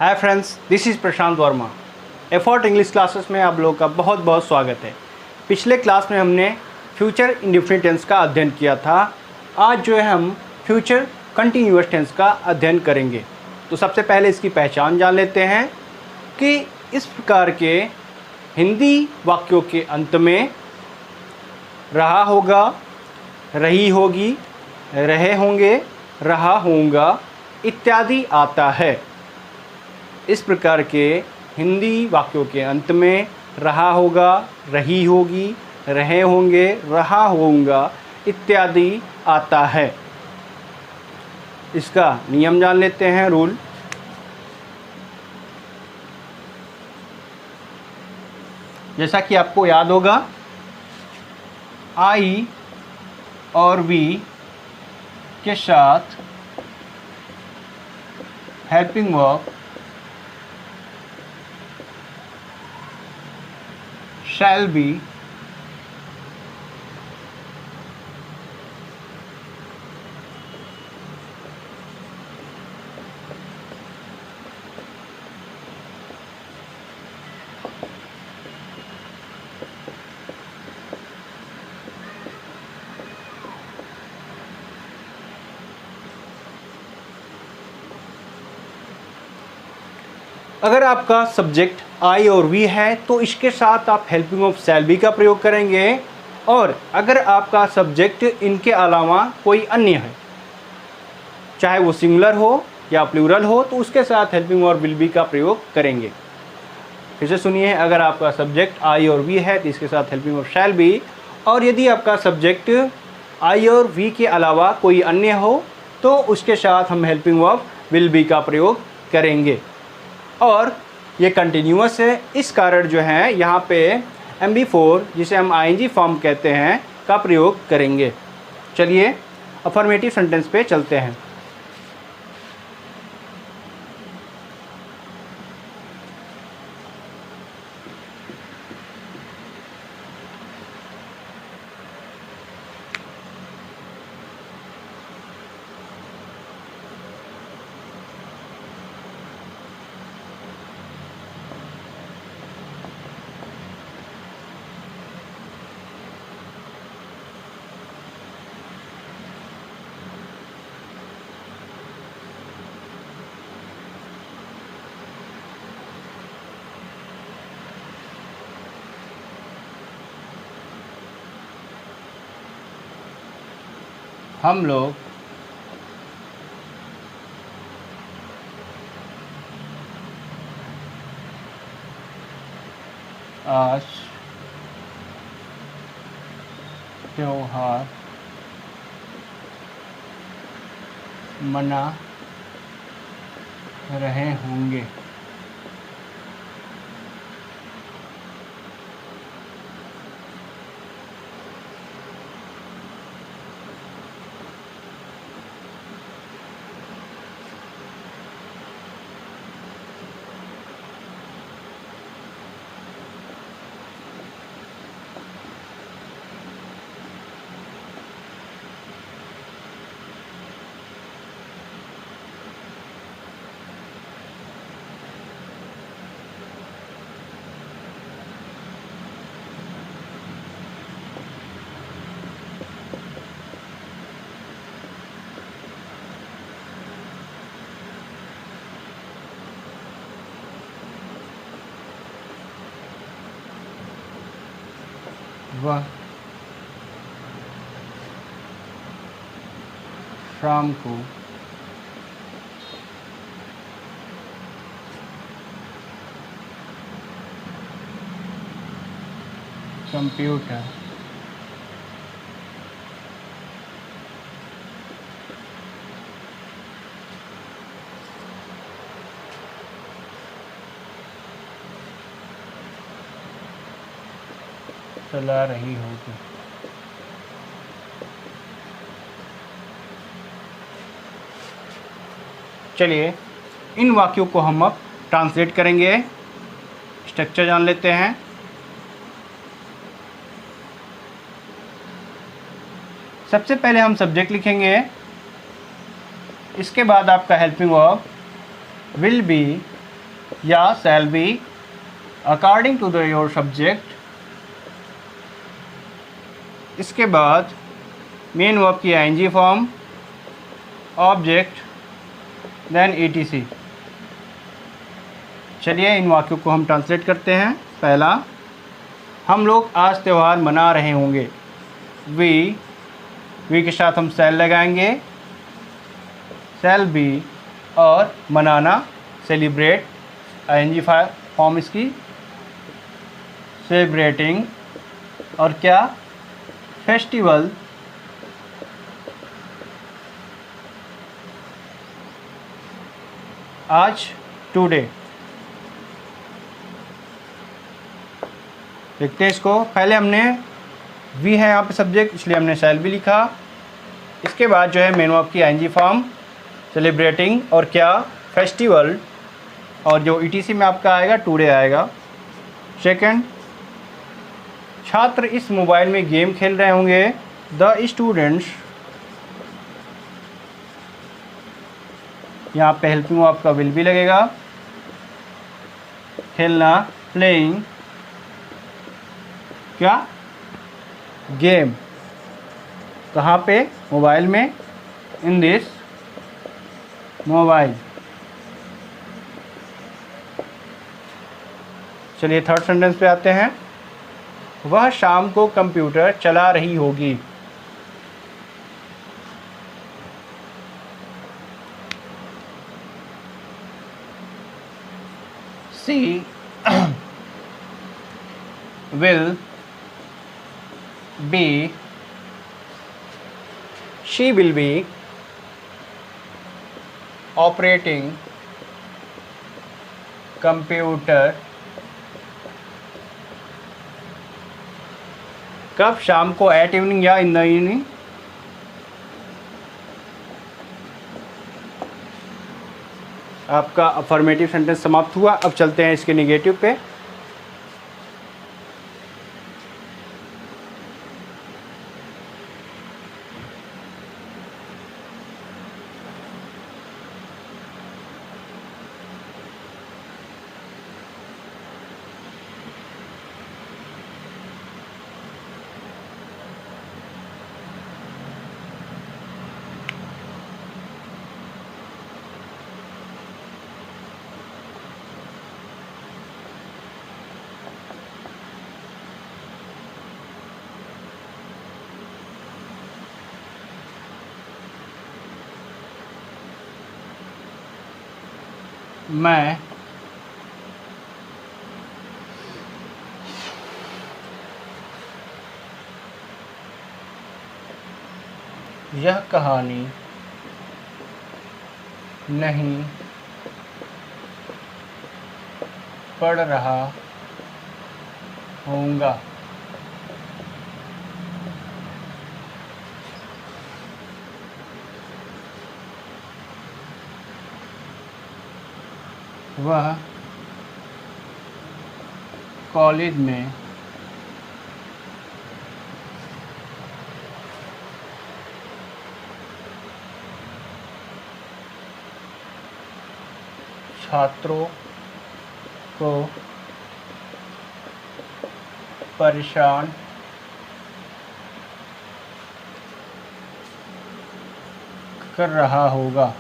Hi friends, this is Prashant Verma. Effort English classes में आप लोगों का बहुत बहुत स्वागत है। पिछले क्लास में हमने फ्यूचर इंडेफिनिट टेंस का अध्ययन किया था। आज जो है हम फ्यूचर कंटिन्यूअस टेंस का अध्ययन करेंगे। तो सबसे पहले इसकी पहचान जान लेते हैं कि इस प्रकार के हिंदी वाक्यों के अंत में रहा होगा, रही होगी, रहे होंगे, रहा होगा इत्यादि आता है। इस प्रकार के हिंदी वाक्यों के अंत में रहा होगा, रही होगी, रहे होंगे, रहा होगा इत्यादि आता है। इसका नियम जान लेते हैं, रूल। जैसा कि आपको याद होगा, आई और वी के साथ हेल्पिंग वर्ब shall be अगर आपका सब्जेक्ट आई और वी है तो इसके साथ आप हेल्पिंग ऑफ शैल बी का प्रयोग करेंगे, और अगर आपका सब्जेक्ट इनके अलावा कोई अन्य है, चाहे वो सिंगुलर हो या प्लूरल हो, तो उसके साथ हेल्पिंग और विल बी का प्रयोग करेंगे। फिर से सुनिए, अगर आपका सब्जेक्ट आई और वी है तो इसके साथ हेल्पिंग ऑफ शैल बी, और यदि आपका सब्जेक्ट आई और वी के अलावा कोई अन्य हो तो उसके साथ हम हेल्पिंग ऑफ विल बी का प्रयोग करेंगे। और ये कंटिन्यूअस है, इस कारण जो है यहाँ पे MB4 जिसे हम ING फॉर्म कहते हैं का प्रयोग करेंगे। चलिए अफर्मेटिव सेंटेंस पे चलते हैं। हम लोग आज त्योहार मना रहे होंगे। वह शाम को कंप्यूटर चला रही होगी। चलिए इन वाक्यों को हम अब ट्रांसलेट करेंगे। स्ट्रक्चर जान लेते हैं। सबसे पहले हम सब्जेक्ट लिखेंगे, इसके बाद आपका हेल्पिंग वर्ब विल बी या shall be according to the your subject. इसके बाद मेन वर्ब की ING form, object, then ETC. चलिए इन वाक्यों को हम ट्रांसलेट करते हैं। पहला, हम लोग आज त्यौहार मना रहे होंगे। वी के साथ हम शैल लगाएंगे, शैल बी, और मनाना सेलिब्रेट, आईएनजी फॉर्म इसकी, सेलिब्रेटिंग, और क्या, फेस्टिवल, आज, टुडे। देखते हैं इसको। पहले हमने वी है यहाँ पे सब्जेक्ट, इसलिए हमने शैल भी लिखा। इसके बाद जो है मेन वर्ब की आईएनजी फॉर्म, सेलिब्रेटिंग, और क्या, फेस्टिवल, और जो ईटीसी में आपका आएगा टुडे आएगा। सेकंड, छात्र इस मोबाइल में गेम खेल रहे होंगे। द स्टूडेंट्स, यहाँ पे हेल्पिंग वर्ब आपका विल भी लगेगा। खेलना, प्लेइंग, क्या, गेम, कहाँ पे, मोबाइल में, इन दिस मोबाइल। चलिए थर्ड सेंटेंस पे आते हैं। वह शाम को कंप्यूटर चला रही होगी। She will be, she will be operating computer। कब, शाम को, एट इवनिंग या इन द इवनिंग। आपका अफर्मेटिव सेंटेंस समाप्त हुआ। अब चलते हैं इसके नेगेटिव पे। मैं यह कहानी नहीं पढ़ रहा होऊंगा। वह कॉलेज में छात्रों को परेशान कर रहा होगा।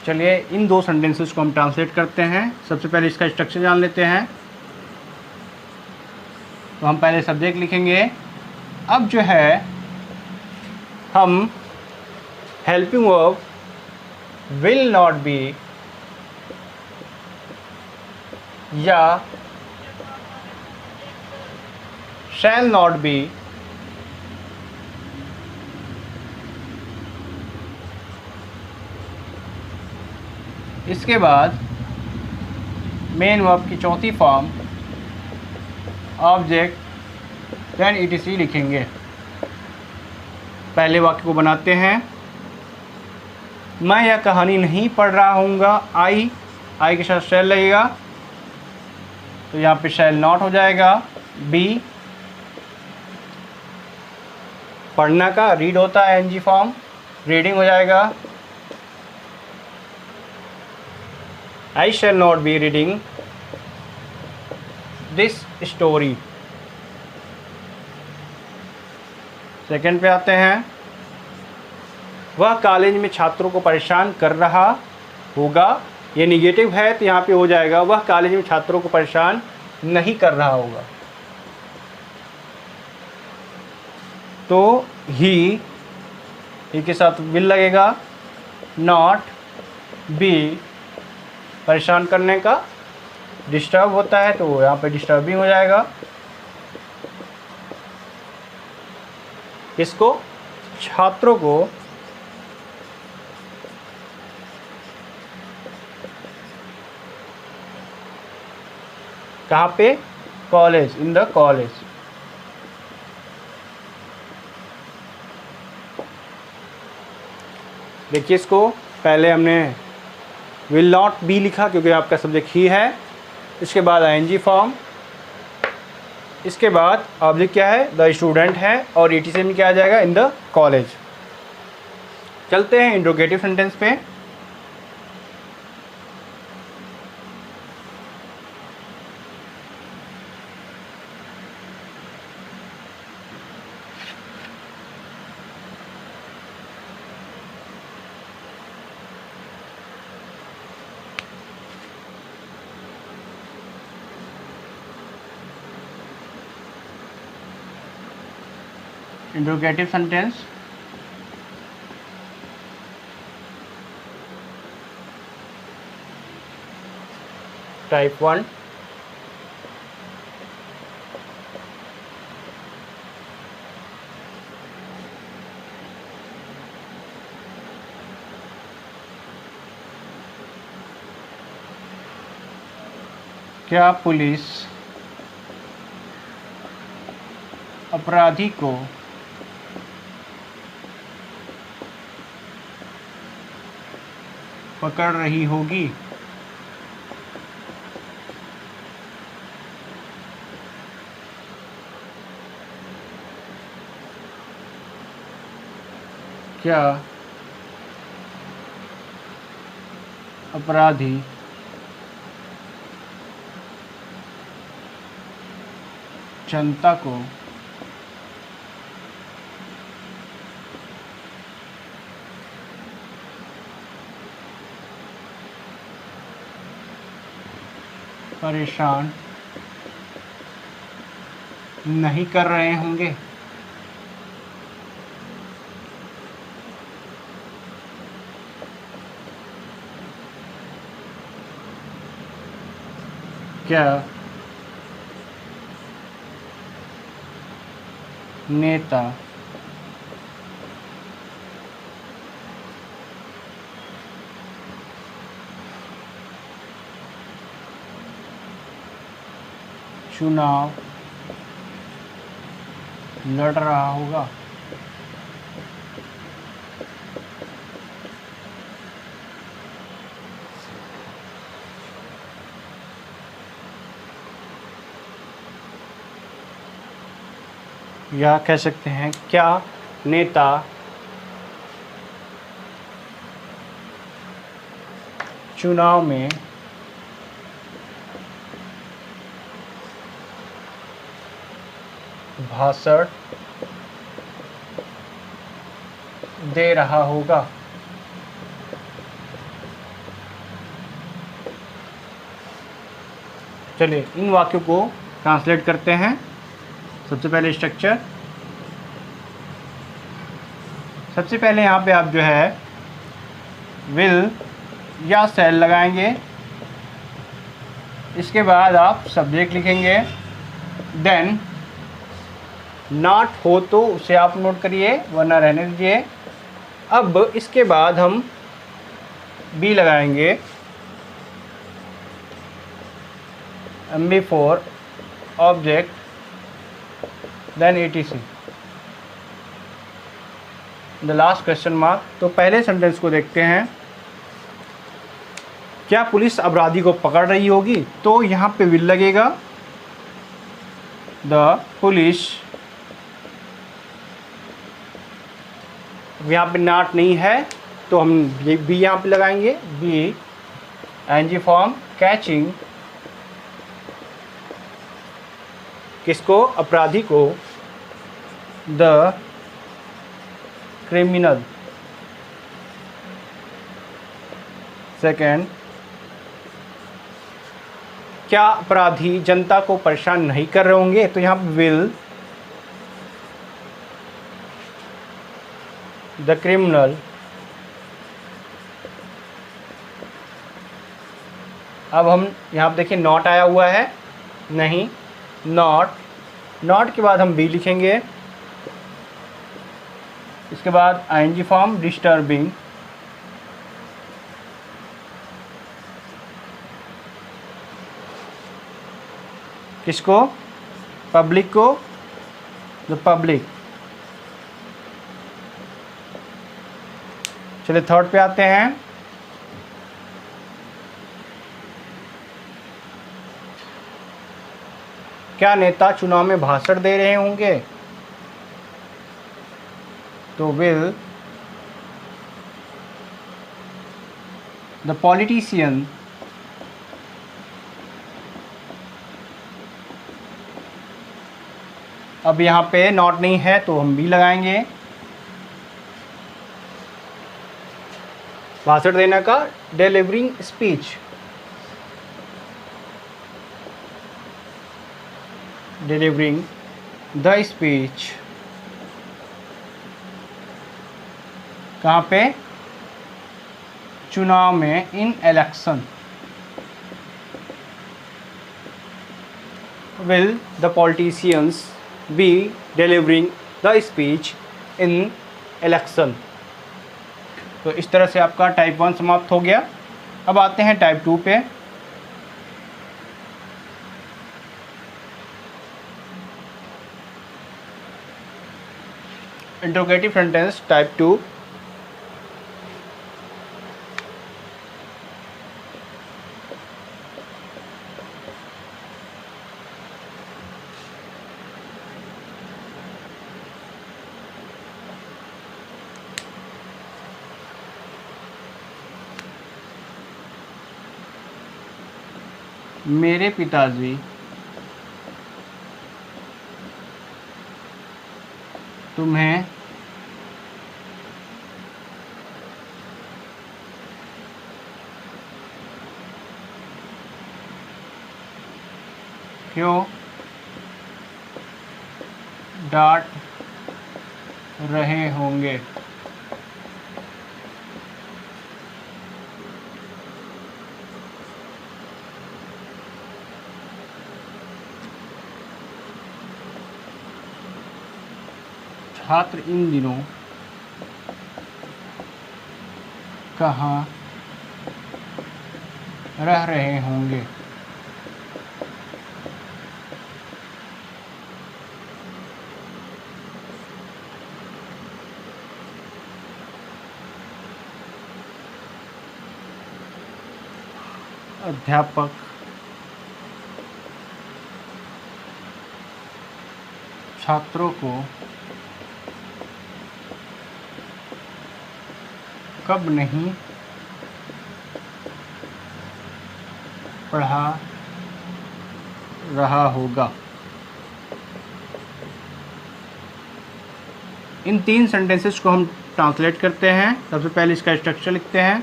चलिए इन दो सेंटेंसेस को हम ट्रांसलेट करते हैं। सबसे पहले इसका स्ट्रक्चर जान लेते हैं। तो हम पहले सब्जेक्ट लिखेंगे। अब जो है हम helping verb will not be या शैल नॉट बी इसके बाद मेन वर्ब की चौथी फॉर्म ऑब्जेक्ट देन ईटीसी लिखेंगे। पहले वाक्य को बनाते हैं। मैं यह कहानी नहीं पढ़ रहा हूँगा। आई के साथ शैल लगेगा तो यहाँ पे शैल नॉट हो जाएगा। बी पढ़ना का रीड होता है एनजी फॉर्म, रीडिंग हो जाएगा। I shall not be reading this story. Second पे आते हैं, वह कॉलेज में छात्रों को परेशान कर रहा होगा। ये निगेटिव है तो यहाँ पे हो जाएगा वह कॉलेज में छात्रों को परेशान नहीं कर रहा होगा। तो ही के साथ विल लगेगा, नॉट बी परेशान करने का, डिस्टर्ब होता है तो यहाँ पे डिस्टर्बिंग हो जाएगा। इसको छात्रों को कहाँ पे, कॉलेज, इन द कॉलेज। देखिए इसको पहले हमने विल नॉट बी लिखा क्योंकि आपका सब्जेक्ट ही है, इसके बाद आईएनजी फॉर्म, इसके बाद ऑब्जेक्ट क्या है, द स्टूडेंट है, और ईटीसी में क्या आ जाएगा, इन द कॉलेज। चलते हैं इंट्रोगेटिव सेंटेंस पे। Interrogative sentence, type 1। क्या पुलिस अपराधी को पकड़ रही होगी? क्या अपराधी जनता को परेशान नहीं कर रहे होंगे? क्या नेता चुनाव लड़ रहा होगा? या कह सकते हैं क्या नेता चुनाव में भाषण दे रहा होगा? चलिए इन वाक्यों को ट्रांसलेट करते हैं। सबसे पहले स्ट्रक्चर, सबसे पहले यहाँ पे आप जो है विल या शैल लगाएंगे, इसके बाद आप सब्जेक्ट लिखेंगे, देन नॉट हो तो उसे आप नोट करिए वरना रहने दीजिए। अब इसके बाद हम बी लगाएंगे, MB4 object, then ETC, the last question mark. तो पहले सेंटेंस को देखते हैं, क्या पुलिस अपराधी को पकड़ रही होगी? तो यहाँ पे विल लगेगा, द पुलिस, यहाँ पे नॉट नहीं है तो हम बी यहाँ पे लगाएंगे, बी आईएनजी फॉर्म कैचिंग, किसको? अपराधी को, द क्रिमिनल। सेकेंड, क्या अपराधी जनता को परेशान नहीं कर रहे होंगे? तो यहाँ पे विल द क्रिमिनल, अब हम यहाँ पे देखिए नॉट आया हुआ है, नहीं, नॉट के बाद हम बी लिखेंगे, इसके बाद आईएनजी फॉर्म डिस्टर्बिंग, किसको? पब्लिक को, द पब्लिक। चलिए थर्ड पे आते हैं। क्या नेता चुनाव में भाषण दे रहे होंगे? तो विल द पॉलिटिशियन अब यहाँ पे नॉट नहीं है तो हम भी लगाएंगे। भाषण देने का delivering speech, delivering the speech, कहाँ पे? चुनाव में, in election. Will the politicians be delivering the speech in election. तो इस तरह से आपका टाइप 1 समाप्त हो गया। अब आते हैं टाइप 2 पे। Interrogative sentence type 2। मेरे पिताजी तुम्हें क्यों डांट रहे होंगे? छात्र इन दिनों कहाँ रह रहे होंगे? अध्यापक छात्रों को कब नहीं पढ़ा रहा होगा? इन 3 सेंटेंसेस को हम ट्रांसलेट करते हैं। सबसे पहले इसका स्ट्रक्चर लिखते हैं।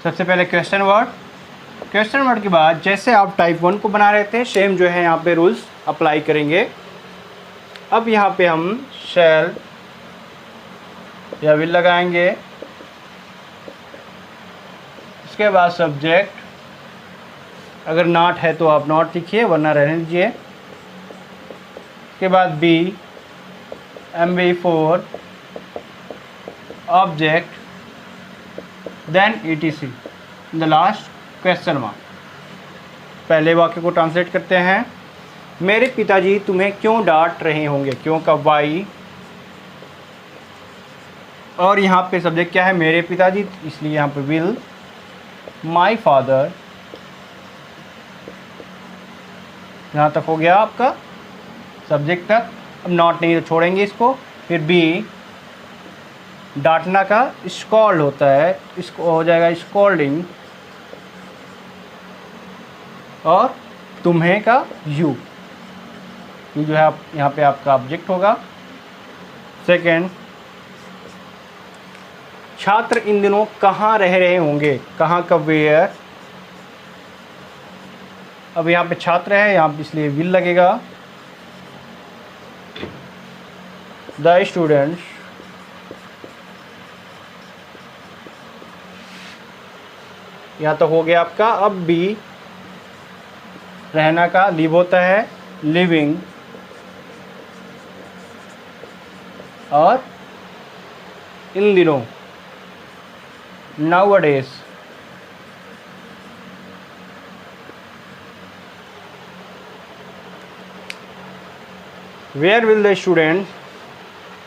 सबसे पहले क्वेश्चन वर्ड के बाद जैसे आप टाइप 1 को बना रहे थे सेम जो है यहाँ पे रूल्स अप्लाई करेंगे। अब यहाँ पे हम शैल या विल लगाएंगे। इसके बाद सब्जेक्ट, अगर नॉट है तो आप नॉट लिखिए वरना रहने दीजिए। इसके बाद be, MB4 object, then ETC in the last question mark. पहले वाक्य को ट्रांसलेट करते हैं। मेरे पिताजी तुम्हें क्यों डांट रहे होंगे? क्यों का वाई, और यहाँ पे सब्जेक्ट क्या है? मेरे पिताजी, इसलिए यहाँ पे विल माई फादर। यहाँ तक हो गया आपका सब्जेक्ट तक। अब नॉट नहीं तो छोड़ेंगे इसको। फिर बी, डांटना का स्कॉल्ड होता है, इसको हो जाएगा स्कॉल्डिंग, और तुम्हें का यू, ये जो है आप यहाँ पे आपका ऑब्जेक्ट होगा। सेकेंड, छात्र इन दिनों कहाँ रह रहे होंगे, कहाँ का वेयर। अब यहाँ पे छात्र है, यहाँ पे इसलिए विल लगेगा। द स्टूडेंट्स यहाँ तक हो गया आपका। अब भी रहना का लिव होता है, लिविंग, और इन दिनों nowadays. Where will the student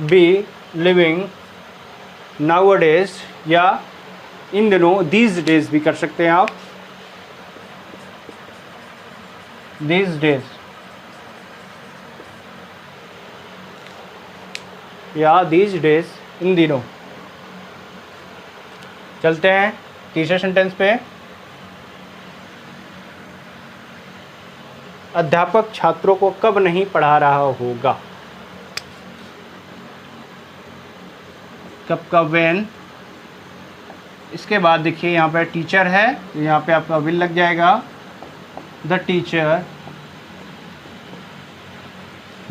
be living nowadays, या इन दिनों दीज डेज भी कर सकते हैं आप, दीज डेज, या दीज डेज, इन दिनों। चलते हैं तीसरे सेंटेंस पे। अध्यापक छात्रों को कब नहीं पढ़ा रहा होगा, कब का व्हेन। इसके बाद देखिए यहाँ पे टीचर है, तो यहाँ पे आपका विल लग जाएगा, द टीचर।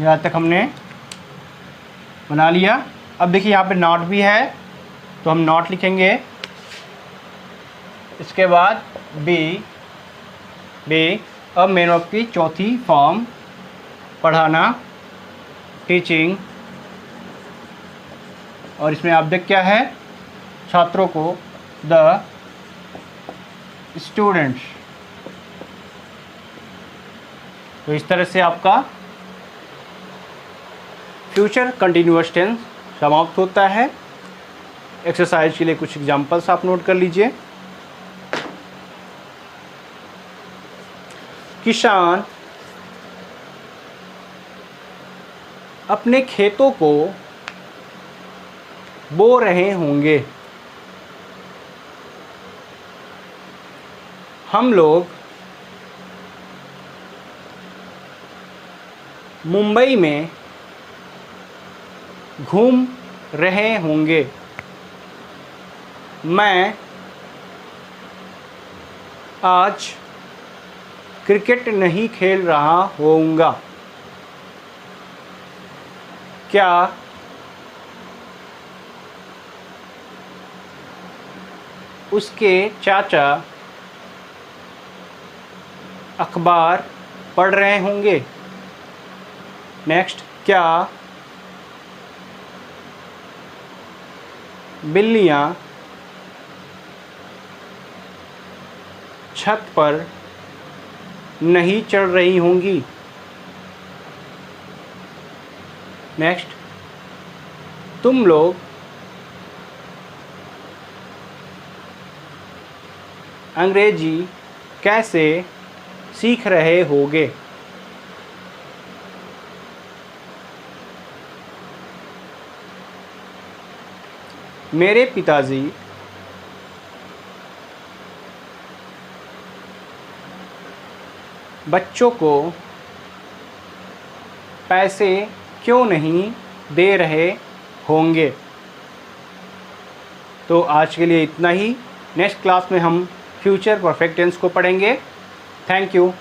यहाँ तक हमने बना लिया। अब देखिए यहाँ पे नॉट भी है, तो हम नॉट लिखेंगे। इसके बाद बी अब मेन वर्ब की चौथी फॉर्म, पढ़ाना, टीचिंग, और इसमें ऑब्जेक्ट क्या है, छात्रों को, द स्टूडेंट्स। तो इस तरह से आपका फ्यूचर कंटिन्यूअस टेंस समाप्त होता है। एक्सरसाइज के लिए कुछ एग्जांपल्स आप नोट कर लीजिए। किसान अपने खेतों को बो रहे होंगे। हम लोग मुंबई में घूम रहे होंगे। मैं आज क्रिकेट नहीं खेल रहा होऊंगा। क्या उसके चाचा अखबार पढ़ रहे होंगे। नेक्स्ट, क्या बिल्लियाँ छत पर नहीं चढ़ रही होंगी। नेक्स्ट, तुम लोग अंग्रेजी कैसे सीख रहे होगे। मेरे पिताजी बच्चों को पैसे क्यों नहीं दे रहे होंगे। तो आज के लिए इतना ही। नेक्स्ट क्लास में हम फ्यूचर परफेक्ट टेंस को पढ़ेंगे। Thank you.